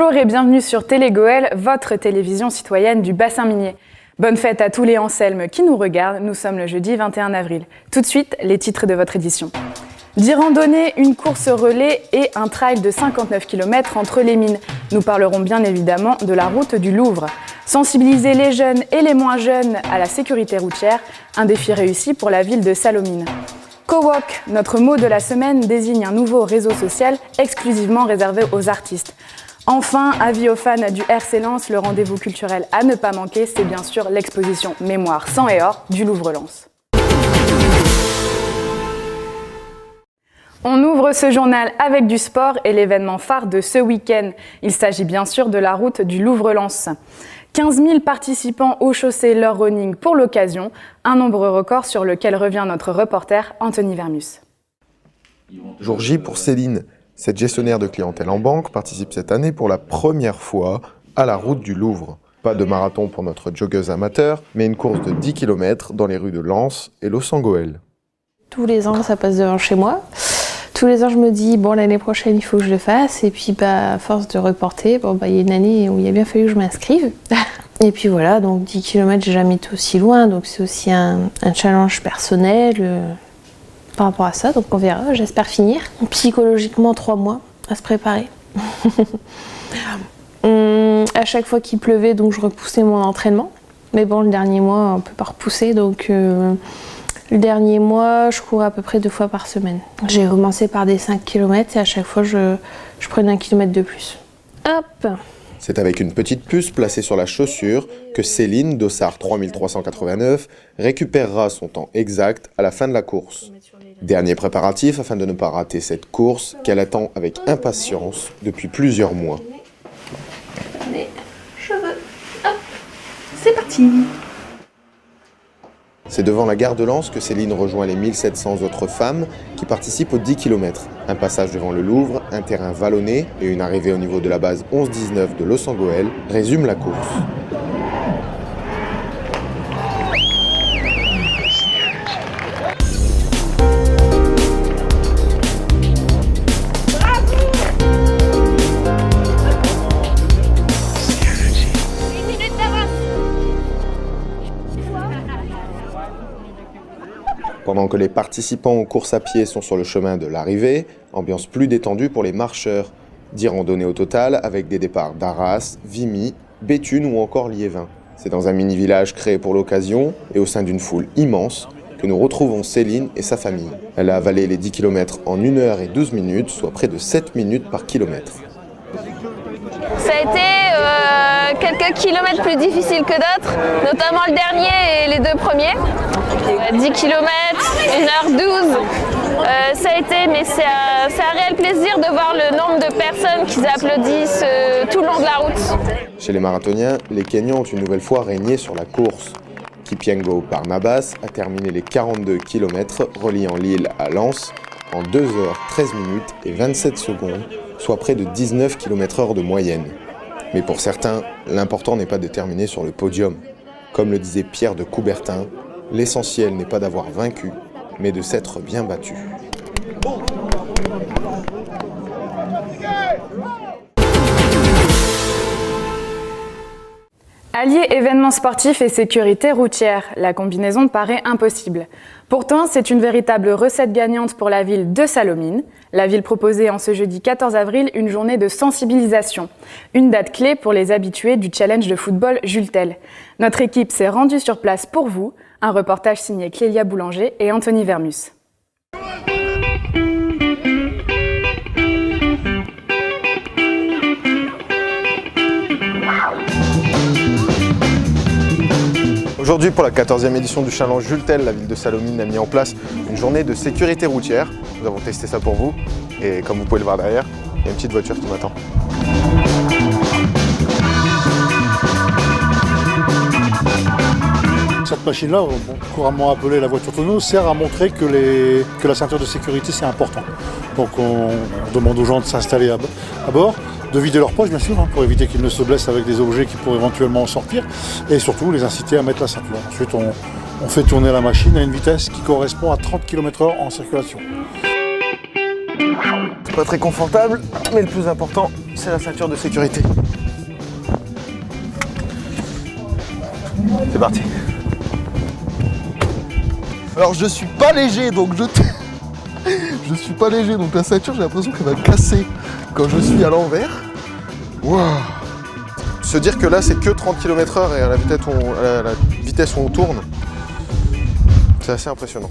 Bonjour et bienvenue sur Télé Goël, votre télévision citoyenne du bassin minier. Bonne fête à tous les Anselmes qui nous regardent, nous sommes le jeudi 21 avril. Tout de suite, les titres de votre édition. 10 randonnées, une course relais et un trail de 59 km entre les mines. Nous parlerons bien évidemment de la route du Louvre. Sensibiliser les jeunes et les moins jeunes à la sécurité routière, un défi réussi pour la ville de Salomine. Cowork, notre mot de la semaine, désigne un nouveau réseau social exclusivement réservé aux artistes. Enfin, avis aux fans du RC Lens, le rendez-vous culturel à ne pas manquer, c'est bien sûr l'exposition Mémoire sang et or du Louvre-Lens. On ouvre ce journal avec du sport et l'événement phare de ce week-end. Il s'agit bien sûr de la route du Louvre-Lens. 15 000 participants au chaussée leur running pour l'occasion, un nombre record sur lequel revient notre reporter Anthony Vermus. Jour J pour Céline. Cette gestionnaire de clientèle en banque participe cette année pour la première fois à la route du Louvre. Pas de marathon pour notre joggeuse amateur, mais une course de 10 km dans les rues de Lens et Los-Angoël. Tous les ans, ça passe devant chez moi. Tous les ans, je me dis, bon, l'année prochaine, il faut que je le fasse. Et puis, à force de reporter, il y a une année où il a bien fallu que je m'inscrive. Et puis voilà, donc 10 km, j'ai jamais été aussi loin. Donc, c'est aussi un challenge personnel par rapport à ça. Donc, on verra, j'espère finir. Psychologiquement, 3 mois à se préparer. À chaque fois qu'il pleuvait, donc je repoussais mon entraînement. Mais bon, le dernier mois, on ne peut pas repousser. Donc, le dernier mois, je courais à peu près 2 fois par semaine. J'ai commencé par des 5 km et à chaque fois, je prenais 1 km de plus. Hop! C'est avec une petite puce placée sur la chaussure que Céline, dossard 3389, récupérera son temps exact à la fin de la course. Dernier préparatif afin de ne pas rater cette course qu'elle attend avec impatience depuis plusieurs mois. Les cheveux, hop, c'est parti! C'est devant la gare de Lens que Céline rejoint les 1700 autres femmes qui participent aux 10 km. Un passage devant le Louvre, un terrain vallonné et une arrivée au niveau de la base 11-19 de Los-Angoël résument la course. Pendant que les participants aux courses à pied sont sur le chemin de l'arrivée, ambiance plus détendue pour les marcheurs. 10 randonnées au total avec des départs d'Arras, Vimy, Béthune ou encore Liévin. C'est dans un mini-village créé pour l'occasion et au sein d'une foule immense que nous retrouvons Céline et sa famille. Elle a avalé les 10 km en 1 heure et 12 minutes, soit près de 7 minutes par kilomètre. Ça a été quelques kilomètres plus difficiles que d'autres, notamment le dernier et les 2 premiers. 10 km, 1h12, ça a été, mais c'est un réel plaisir de voir le nombre de personnes qui applaudissent tout le long de la route. Chez les marathoniens, les Kenyans ont une nouvelle fois régné sur la course. Kipyengo Barnabas a terminé les 42 km reliant Lille à Lens en 2h13 et 27 secondes, soit près de 19 km/h de moyenne. Mais pour certains, l'important n'est pas de terminer sur le podium. Comme le disait Pierre de Coubertin, l'essentiel n'est pas d'avoir vaincu, mais de s'être bien battu. Allier événements sportifs et sécurité routière, la combinaison paraît impossible. Pourtant, c'est une véritable recette gagnante pour la ville de Salomine. La ville proposait en ce jeudi 14 avril une journée de sensibilisation. Une date clé pour les habitués du challenge de football Jules Tell. Notre équipe s'est rendue sur place pour vous. Un reportage signé Clélia Boulanger et Anthony Vermus. Aujourd'hui, pour la 14e édition du challenge Jules Tell, la ville de Salomine a mis en place une journée de sécurité routière. Nous avons testé ça pour vous et comme vous pouvez le voir derrière, il y a une petite voiture qui m'attend. Cette machine-là, couramment appelée la voiture tonneau, sert à montrer que la ceinture de sécurité c'est important. Donc on demande aux gens de s'installer à bord, de vider leurs poches bien sûr, pour éviter qu'ils ne se blessent avec des objets qui pourraient éventuellement en sortir, et surtout les inciter à mettre la ceinture. Ensuite on fait tourner la machine à une vitesse qui correspond à 30 km/h en circulation. Pas très confortable, mais le plus important, c'est la ceinture de sécurité. C'est parti. Alors je suis pas léger, donc je suis pas léger, donc la ceinture j'ai l'impression qu'elle va casser quand je suis à l'envers. Waouh. Se dire que là c'est que 30 km/h et à la vitesse où on tourne, c'est assez impressionnant.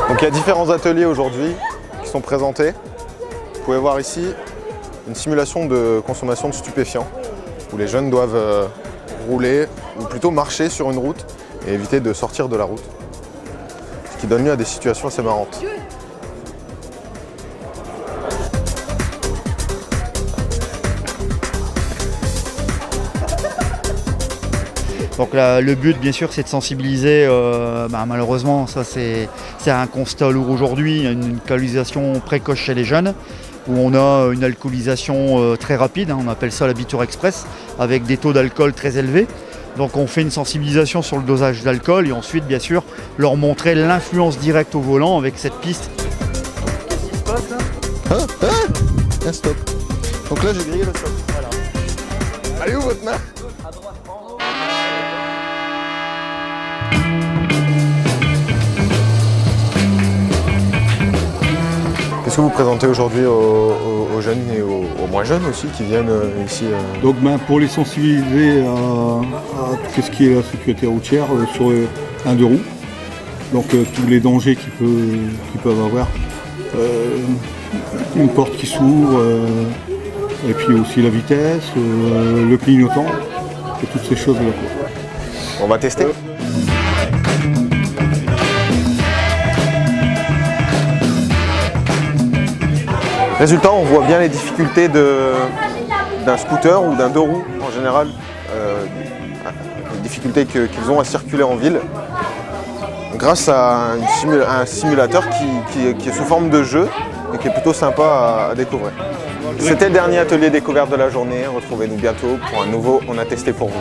Donc il y a différents ateliers aujourd'hui qui sont présentés. Vous pouvez voir ici une simulation de consommation de stupéfiants où les jeunes doivent rouler ou plutôt marcher sur une route et éviter de sortir de la route. Ce qui donne lieu à des situations assez marrantes. Donc là, le but, bien sûr, c'est de sensibiliser. Malheureusement, ça c'est un constat lourd aujourd'hui. Il y a une alcoolisation précoce chez les jeunes, où on a une alcoolisation très rapide, on appelle ça l'habiture express, avec des taux d'alcool très élevés. Donc on fait une sensibilisation sur le dosage d'alcool et ensuite, bien sûr, leur montrer l'influence directe au volant avec cette piste. Qu'est-ce qui se passe là? Un stop. Donc là j'ai grillé le stop. Voilà. Allez où votre main? Qu'est-ce que vous présentez aujourd'hui aux jeunes et aux moins jeunes aussi qui viennent ici Donc pour les sensibiliser à tout ce qui est la sécurité routière sur un deux roues, donc tous les dangers qu'ils peuvent avoir, une porte qui s'ouvre, et puis aussi la vitesse, le clignotant, et toutes ces choses-là. On va tester. Résultat, on voit bien les difficultés d'un scooter ou d'un deux roues en général, les difficultés qu'ils ont à circuler en ville, grâce à un simulateur qui est sous forme de jeu et qui est plutôt sympa à découvrir. C'était le dernier atelier découverte de la journée. Retrouvez-nous bientôt pour un nouveau On a testé pour vous.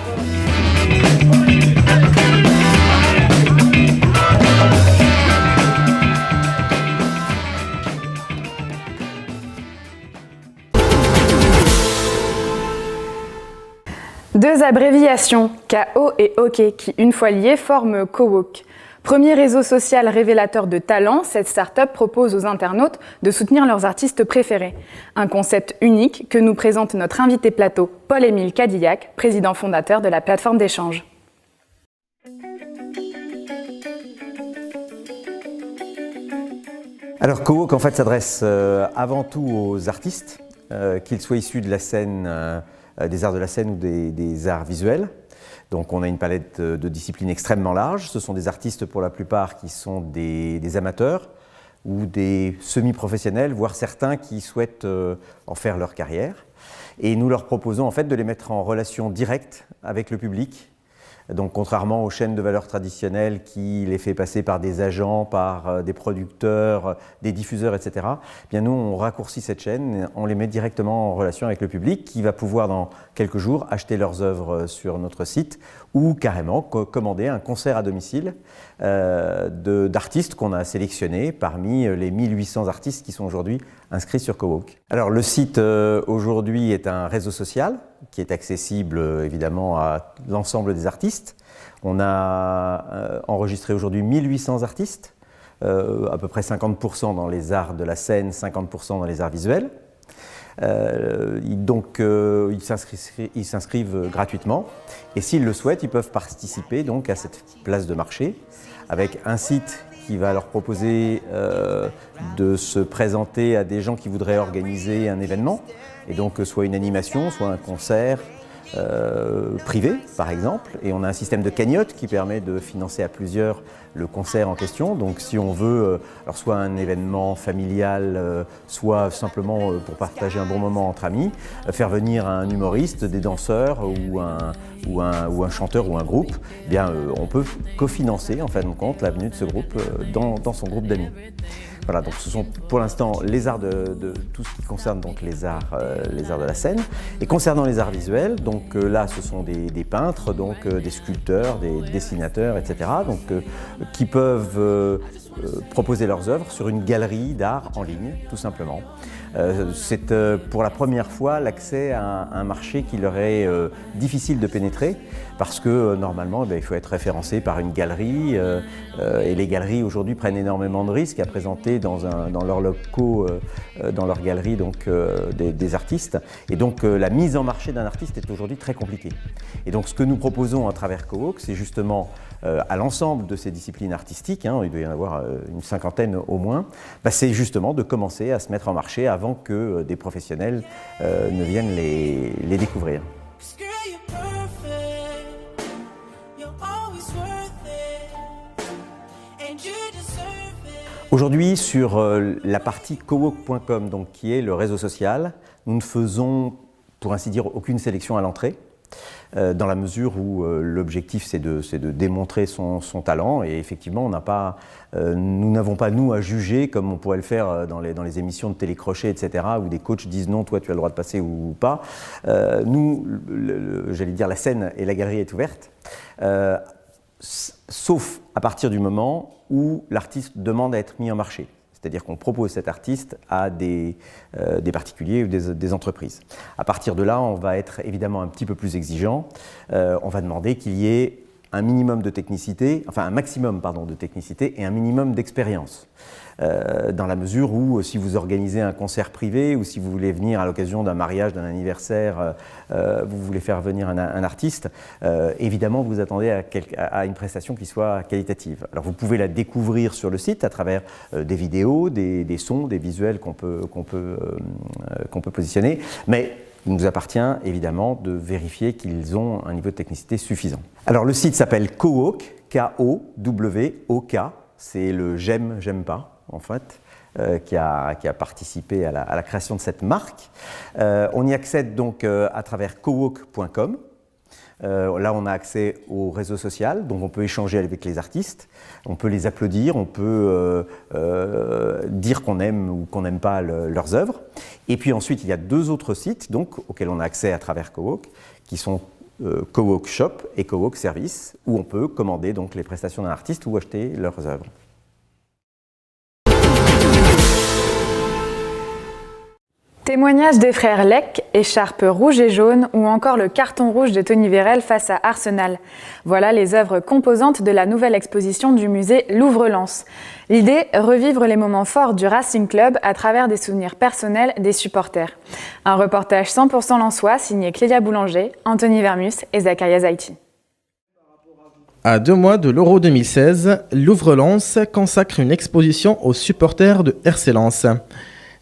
Deux abréviations, KO et OK, qui une fois liées forment Kowalk. Premier réseau social révélateur de talent, cette start-up propose aux internautes de soutenir leurs artistes préférés. Un concept unique que nous présente notre invité plateau, Paul-Émile Cadillac, président fondateur de la plateforme d'échange. Alors Kowalk en fait s'adresse avant tout aux artistes, qu'ils soient issus de la scène, des arts de la scène ou des arts visuels. Donc on a une palette de disciplines extrêmement large. Ce sont des artistes pour la plupart qui sont des amateurs ou des semi-professionnels, voire certains qui souhaitent en faire leur carrière. Et nous leur proposons en fait de les mettre en relation directe avec le public. Donc contrairement aux chaînes de valeur traditionnelles qui les fait passer par des agents, par des producteurs, des diffuseurs, etc., bien nous on raccourcit cette chaîne, on les met directement en relation avec le public qui va pouvoir dans quelques jours acheter leurs œuvres sur notre site ou carrément commander un concert à domicile d'artistes qu'on a sélectionnés parmi les 1800 artistes qui sont aujourd'hui inscrits sur Kowalk. Alors le site aujourd'hui est un réseau social qui est accessible évidemment à l'ensemble des artistes. On a enregistré aujourd'hui 1800 artistes, à peu près 50% dans les arts de la scène, 50% dans les arts visuels. Ils s'inscrivent gratuitement et s'ils le souhaitent, ils peuvent participer donc à cette place de marché avec un site qui va leur proposer de se présenter à des gens qui voudraient organiser un événement, et donc soit une animation, soit un concert privé par exemple, et on a un système de cagnotte qui permet de financer à plusieurs le concert en question. Donc si on veut alors soit un événement familial, soit simplement pour partager un bon moment entre amis, faire venir un humoriste, des danseurs ou un chanteur ou un groupe, on peut cofinancer en fin de compte la venue de ce groupe dans son groupe d'amis. Voilà, donc ce sont pour l'instant les arts de tout ce qui concerne donc les arts de la scène. Et concernant les arts visuels, donc là ce sont des peintres, donc des sculpteurs, des dessinateurs, etc. Donc qui peuvent proposer leurs œuvres sur une galerie d'art en ligne, tout simplement. C'est pour la première fois l'accès à un marché qui leur est difficile de pénétrer parce que normalement il faut être référencé par une galerie et les galeries aujourd'hui prennent énormément de risques à présenter dans leurs locaux, dans leurs galeries donc, des artistes et donc la mise en marché d'un artiste est aujourd'hui très compliquée. Et donc ce que nous proposons à travers Cowork, c'est justement à l'ensemble de ces disciplines artistiques, il doit y en avoir une cinquantaine au moins, c'est justement de commencer à se mettre en marché avant que des professionnels ne viennent les découvrir. Aujourd'hui, sur la partie cowork.com, donc qui est le réseau social, nous ne faisons, pour ainsi dire, aucune sélection à l'entrée. Dans la mesure où l'objectif c'est de démontrer son talent et effectivement nous n'avons pas nous à juger comme on pourrait le faire dans les émissions de télécrochet etc. où des coachs disent non toi tu as le droit de passer ou pas. Nous, j'allais dire la scène et la galerie est ouverte, sauf à partir du moment où l'artiste demande à être mis en marché. C'est-à-dire qu'on propose cet artiste à des particuliers ou des entreprises. À partir de là, on va être évidemment un petit peu plus exigeant. On va demander qu'il y ait un minimum de technicité, enfin un maximum de technicité et un minimum d'expérience. Dans la mesure où si vous organisez un concert privé ou si vous voulez venir à l'occasion d'un mariage, d'un anniversaire, vous voulez faire venir un artiste, évidemment vous attendez à une prestation qui soit qualitative. Alors vous pouvez la découvrir sur le site à travers des vidéos, des sons, des visuels qu'on peut positionner, mais il nous appartient évidemment de vérifier qu'ils ont un niveau de technicité suffisant. Alors le site s'appelle Cowork, K-O-W-O-K, c'est le j'aime pas en fait, qui a participé à la création de cette marque. On y accède donc à travers cowork.com. Là, on a accès au réseau social, donc on peut échanger avec les artistes, on peut les applaudir, on peut dire qu'on aime ou qu'on n'aime pas leurs œuvres. Et puis ensuite, il y a deux autres sites donc, auxquels on a accès à travers Cowork, qui sont Cowork Shop et Cowork Service, où on peut commander donc, les prestations d'un artiste ou acheter leurs œuvres. Témoignage des frères Lec, écharpe rouge et jaune ou encore le carton rouge de Tony Vérel face à Arsenal. Voilà les œuvres composantes de la nouvelle exposition du musée Louvre-Lens. L'idée, revivre les moments forts du Racing Club à travers des souvenirs personnels des supporters. Un reportage 100% lensois signé Clélia Boulanger, Anthony Vermus et Zakaria Zaiti. À 2 mois de l'Euro 2016, Louvre-Lens consacre une exposition aux supporters de RC Lens.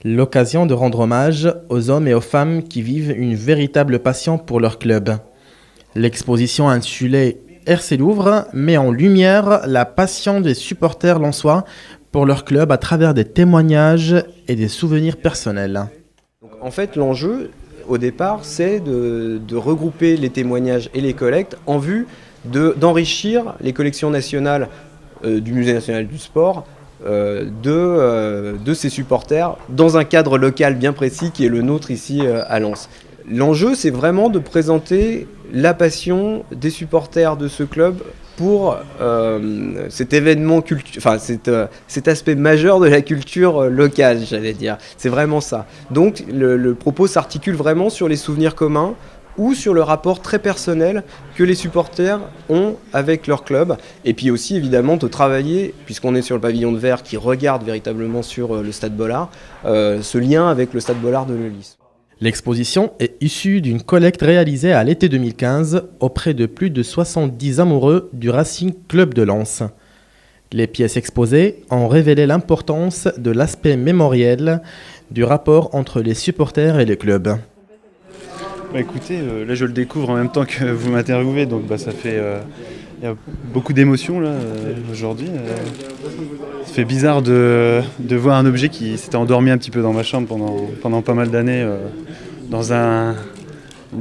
L'occasion de rendre hommage aux hommes et aux femmes qui vivent une véritable passion pour leur club. L'exposition intitulée RC Louvre met en lumière la passion des supporters lensois pour leur club à travers des témoignages et des souvenirs personnels. Donc, en fait, l'enjeu, au départ, c'est de regrouper les témoignages et les collectes en vue d'enrichir les collections nationales du Musée national du sport de ses supporters dans un cadre local bien précis qui est le nôtre ici à Lens. L'enjeu, c'est vraiment de présenter la passion des supporters de ce club pour cet événement cet aspect majeur de la culture locale, j'allais dire. C'est vraiment ça. Donc le propos s'articule vraiment sur les souvenirs communs ou sur le rapport très personnel que les supporters ont avec leur club. Et puis aussi, évidemment, de travailler, puisqu'on est sur le pavillon de verre qui regarde véritablement sur le Stade Bollard, ce lien avec le Stade Bollard de Lellis. L'exposition est issue d'une collecte réalisée à l'été 2015 auprès de plus de 70 amoureux du Racing Club de Lens. Les pièces exposées ont révélé l'importance de l'aspect mémoriel du rapport entre les supporters et le club. Écoutez, là je le découvre en même temps que vous m'interviewez, donc ça fait y a beaucoup d'émotions là aujourd'hui. Ça fait bizarre de voir un objet qui s'était endormi un petit peu dans ma chambre pendant pas mal d'années dans une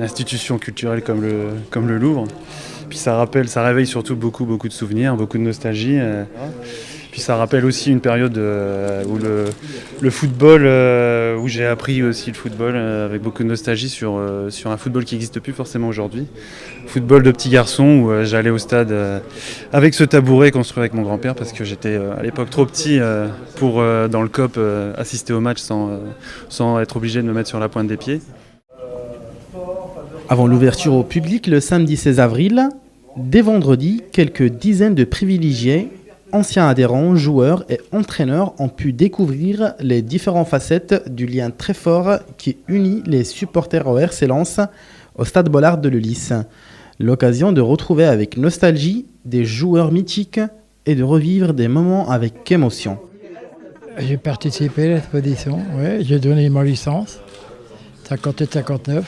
institution culturelle comme le Louvre. Puis ça réveille surtout beaucoup de souvenirs, beaucoup de nostalgie. Puis ça rappelle aussi une période où le football, où j'ai appris aussi le football avec beaucoup de nostalgie sur un football qui n'existe plus forcément aujourd'hui. Football de petit garçon où j'allais au stade avec ce tabouret construit avec mon grand-père parce que j'étais à l'époque trop petit pour dans le COP assister au match sans être obligé de me mettre sur la pointe des pieds. Avant l'ouverture au public le samedi 16 avril, dès vendredi, quelques dizaines de privilégiés, anciens adhérents, joueurs et entraîneurs ont pu découvrir les différentes facettes du lien très fort qui unit les supporters au RC Lens au Stade Bollaert de Lens. L'occasion de retrouver avec nostalgie des joueurs mythiques et de revivre des moments avec émotion. J'ai participé à l'expédition, ouais, j'ai donné ma licence, 58-59.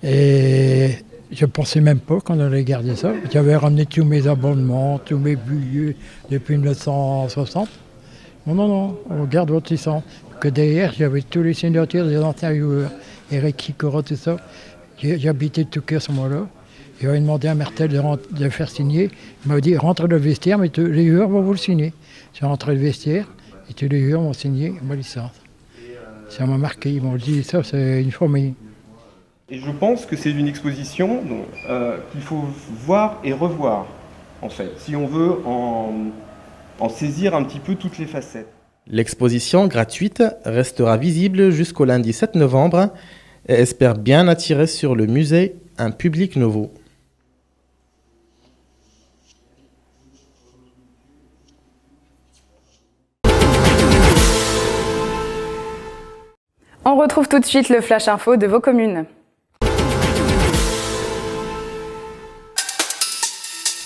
Et je ne pensais même pas qu'on allait garder ça. J'avais ramené tous mes abonnements, tous mes billets depuis 1960. Non, on garde votre licence. Que derrière, j'avais tous les signatures des anciens joueurs. Eric Kikora, tout ça. J'habitais tout à ce moment-là. J'avais demandé à Mertel de faire signer. Il m'a dit, rentre dans le vestiaire, mais les joueurs vont vous le signer. J'ai rentré le vestiaire et tous les joueurs m'ont signé ma licence. Ça m'a marqué, ils m'ont dit, ça c'est une famille. Et je pense que c'est une exposition qu'il faut voir et revoir, en fait, si on veut en saisir un petit peu toutes les facettes. L'exposition gratuite restera visible jusqu'au lundi 7 novembre et espère bien attirer sur le musée un public nouveau. On retrouve tout de suite le Flash Info de vos communes.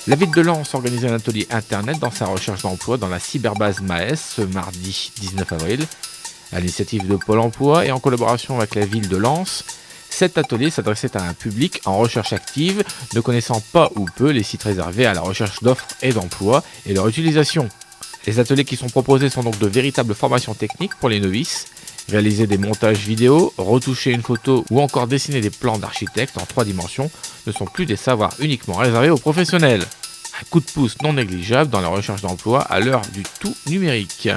La ville de Lens organise un atelier internet dans sa recherche d'emploi dans la cyberbase Maes ce mardi 19 avril. À l'initiative de Pôle emploi et en collaboration avec la ville de Lens, cet atelier s'adressait à un public en recherche active, ne connaissant pas ou peu les sites réservés à la recherche d'offres et d'emploi et leur utilisation. Les ateliers qui sont proposés sont donc de véritables formations techniques pour les novices. Réaliser des montages vidéo, retoucher une photo ou encore dessiner des plans d'architecte en 3 dimensions ne sont plus des savoirs uniquement réservés aux professionnels. Un coup de pouce non négligeable dans la recherche d'emploi à l'heure du tout numérique.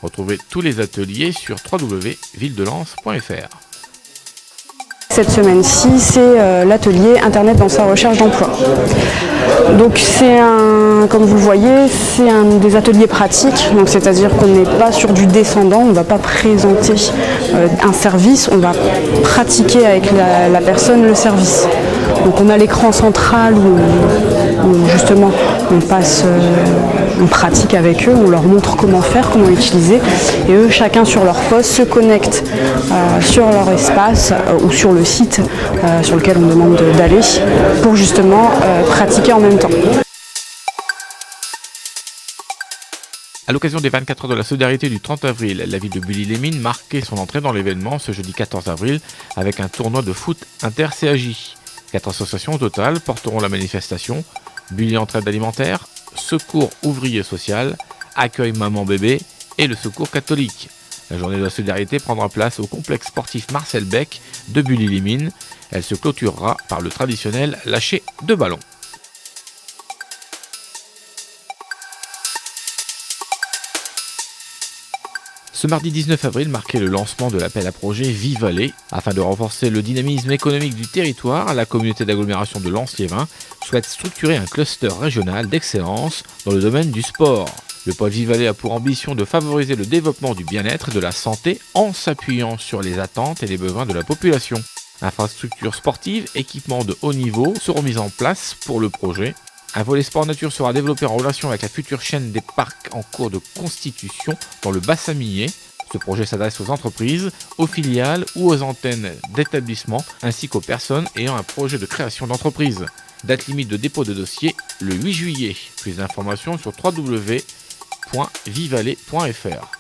Retrouvez tous les ateliers sur www.villedelens.fr. Cette semaine-ci, c'est l'atelier Internet dans sa recherche d'emploi. Donc comme vous le voyez, c'est des ateliers pratiques, donc c'est-à-dire qu'on n'est pas sur du descendant, on ne va pas présenter un service, on va pratiquer avec la personne le service. Donc on a l'écran central où justement on pratique avec eux, on leur montre comment faire, comment utiliser, et eux chacun sur leur poste se connectent sur leur espace ou sur le site sur lequel on demande d'aller pour justement pratiquer en même temps. À l'occasion des 24 heures de la solidarité du 30 avril, la ville de Bully-les-Mines marquait son entrée dans l'événement ce jeudi 14 avril avec un tournoi de foot inter-CAJ. 4 associations au total porteront la manifestation: Bully Entraide Alimentaire, Secours Ouvrier Social, Accueil Maman Bébé et le Secours Catholique. La journée de la solidarité prendra place au complexe sportif Marcel Beck de Bully-les-Mines. Elle se clôturera par le traditionnel lâcher de ballon. Ce mardi 19 avril marquait le lancement de l'appel à projet Vivaler. Afin de renforcer le dynamisme économique du territoire, la communauté d'agglomération de Lens-Liévin souhaite structurer un cluster régional d'excellence dans le domaine du sport. Le pôle Vivaler a pour ambition de favoriser le développement du bien-être et de la santé en s'appuyant sur les attentes et les besoins de la population. Infrastructures sportives, équipements de haut niveau seront mis en place pour le projet. Un volet sport nature sera développé en relation avec la future chaîne des parcs en cours de constitution dans le bassin minier. Ce projet s'adresse aux entreprises, aux filiales ou aux antennes d'établissements ainsi qu'aux personnes ayant un projet de création d'entreprise. Date limite de dépôt de dossier le 8 juillet. Plus d'informations sur www.vivaler.fr.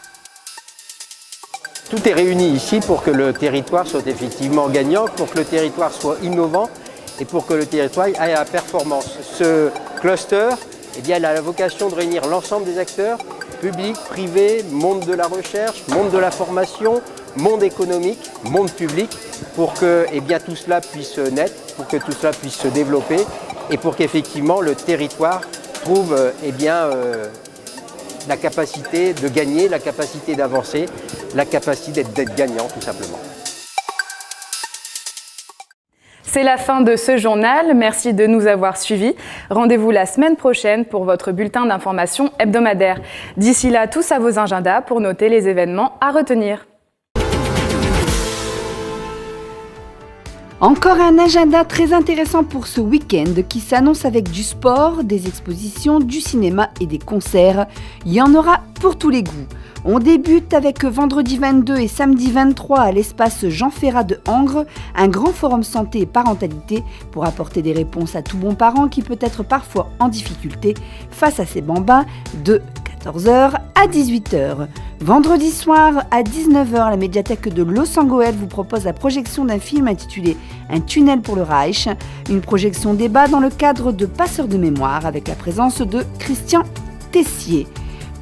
Tout est réuni ici pour que le territoire soit effectivement gagnant, pour que le territoire soit innovant et pour que le territoire aille à la performance. Ce cluster, eh bien, il a la vocation de réunir l'ensemble des acteurs, public, privé, monde de la recherche, monde de la formation, monde économique, monde public, pour que tout cela puisse naître, pour que tout cela puisse se développer et pour qu'effectivement le territoire trouve la capacité de gagner, la capacité d'avancer, la capacité d'être gagnant tout simplement. C'est la fin de ce journal. Merci de nous avoir suivis. Rendez-vous la semaine prochaine pour votre bulletin d'information hebdomadaire. D'ici là, tous à vos agendas pour noter les événements à retenir. Encore un agenda très intéressant pour ce week-end qui s'annonce avec du sport, des expositions, du cinéma et des concerts. Il y en aura pour tous les goûts. On débute avec vendredi 22 et samedi 23 à l'espace Jean Ferrat de Angres, un grand forum santé et parentalité pour apporter des réponses à tout bon parent qui peut être parfois en difficulté face à ses bambins de 14h à 18h. Vendredi soir à 19h, la médiathèque de Los Angeles vous propose la projection d'un film intitulé Un tunnel pour le Reich, une projection débat dans le cadre de Passeurs de mémoire avec la présence de Christian Tessier.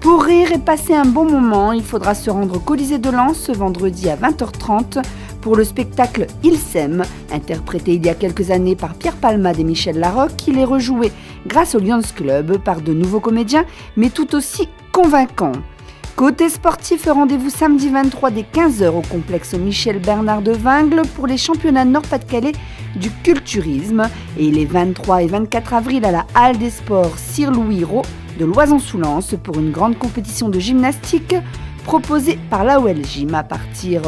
Pour rire et passer un bon moment, il faudra se rendre au Colisée de Lens ce vendredi à 20h30 pour le spectacle Il s'aime, interprété il y a quelques années par Pierre Palmade et Michel Larocque. Il est rejoué grâce au Lions Club par de nouveaux comédiens, mais tout aussi convaincants. Côté sportif, rendez-vous samedi 23 dès 15h au complexe Michel Bernard de Vingles pour les championnats Nord-Pas-de-Calais du culturisme et les 23 et 24 avril à la Halle des Sports Sir-Louis Rau de Loison-sous-Lens pour une grande compétition de gymnastique proposée par l'AOL Gym à partir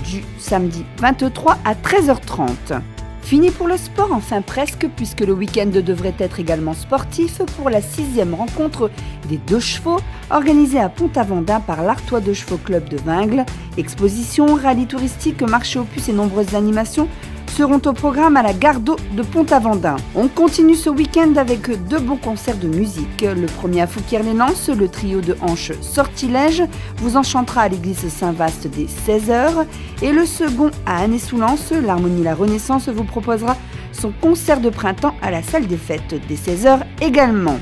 du samedi 23 à 13h30. Fini pour le sport, enfin presque, puisque le week-end devrait être également sportif pour la 6e rencontre des 2 chevaux organisée à Pont-Aventin par l'Artois 2 Chevaux Club de Vingles. Exposition, rallye touristique, marché aux puces et nombreuses animations seront au programme à la gare d'eau de Pont-Aventin. On continue ce week-end avec 2 bons concerts de musique. Le premier à Fouquier-les-Lances, le trio de hanches Sortilège vous enchantera à l'église Saint-Vaast dès 16h. Et le second à Annay-sous-Lens, l'Harmonie La Renaissance vous proposera son concert de printemps à la salle des fêtes dès 16h également.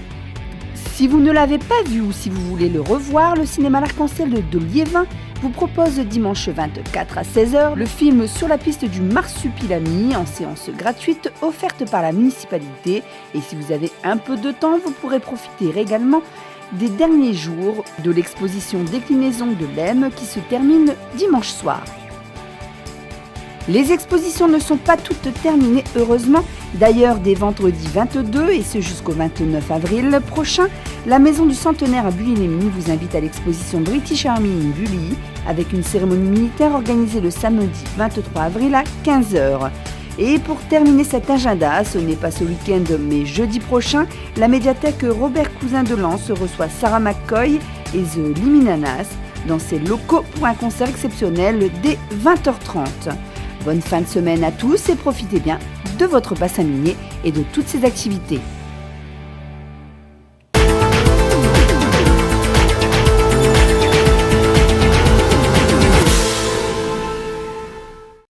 Si vous ne l'avez pas vu ou si vous voulez le revoir, le cinéma L'Arc-en-Ciel de Liévin vous propose dimanche 24 à 16h le film Sur la piste du marsupilami en séance gratuite offerte par la municipalité. Et si vous avez un peu de temps, vous pourrez profiter également des derniers jours de l'exposition Déclinaison de l'Aime qui se termine dimanche soir. Les expositions ne sont pas toutes terminées, heureusement. D'ailleurs, dès vendredi 22 et ce jusqu'au 29 avril prochain, la Maison du Centenaire à Bully-les-Mines vous invite à l'exposition British Army in Bully avec une cérémonie militaire organisée le samedi 23 avril à 15h. Et pour terminer cet agenda, ce n'est pas ce week-end mais jeudi prochain, la médiathèque Robert Cousin de Lens reçoit Sarah McCoy et The Liminanas dans ses locaux pour un concert exceptionnel dès 20h30. Bonne fin de semaine à tous et profitez bien de votre bassin minier et de toutes ses activités.